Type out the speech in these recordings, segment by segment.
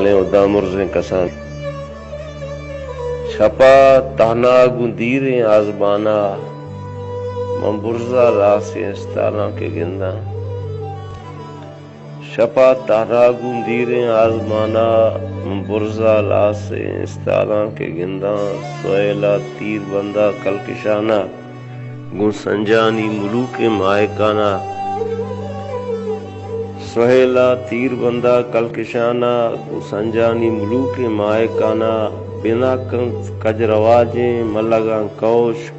ادا مرزیں کسان چھپا تانا گندیریں آزمانا ممبرزا راسیں استانا کے گندا چھپا تانا گندیریں آزمانا ممبرزا راسیں استانا کے گندا سویلا تیر بندہ کلکشانہ گن سنجانی ملوک مائکانہ سہیلا تیر بندہ کلکشانہ گن سنجانی ملوک مائکانہ بنا کج رواجیں ملگاں کوش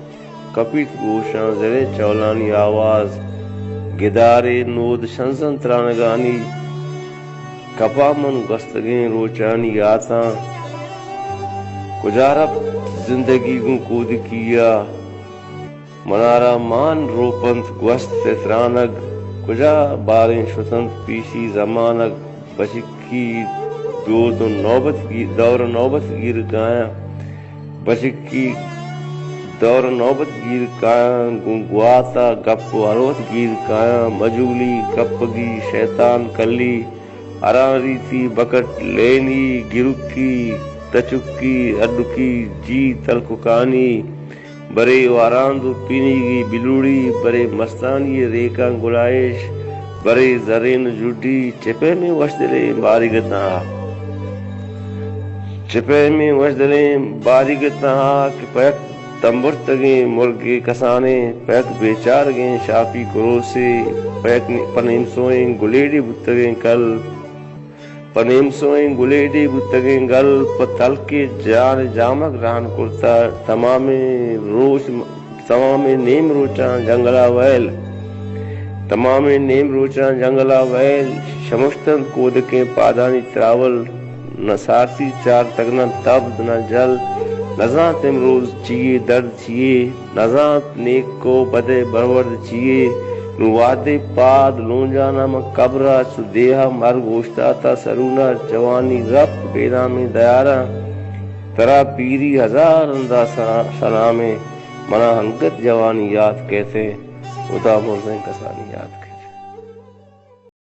کپیت گوشاں زرے چولانی آواز گدارے نود شنزن ترانگانی کپامن گستگیں روچانی آتاں کجارب زندگی گن کود کیا منارا مان روپنت گوست ترانگ کجا باریں شتنت پیشی زمانگ بچکی دور نوبت گیر گایا بچکی دور نوبت گیر کایا گنگواتا گپ اروت گیر کایا مجولی گپگی شیطان کلی اراری تھی بکٹ لینی گرکی تچکی اڈکی جی تلکانی برے واراندو پینی گی بلوڑی برے مستانی ریکاں گلائش برے زرین جڈی چپے میں وشدلے باریگتنا چپے میں وشدلے باریگتنا کہ پیک تمبر تگیں مرگے کسانے پیک بیچار گیں شافی کروسے پیک پنیم سوئیں گلیڈی بتگیں کل پنیم سوئیں گلیڈی بتگیں گل پتل کے جان جامک ران کرتا تمام نیم روچان جنگلا ویل تمام نیم روچان جنگلا ویل شمشتن کودکیں پادانی تراول نہ سارتی چار تگنا تب نہ جل نزاں تمروز چیئے درد چیئے نزاں نیک کو بدے برورد چیئے نوادے پاد لونجانا میں قبرہ چو دیہا مرگ اوشتاتا سرونا جوانی رب بینا میں دیارا ترا پیری ہزار اندہ سلامے منا ہنگت جوانی یاد کہتے ادا مرزیں کسانی یاد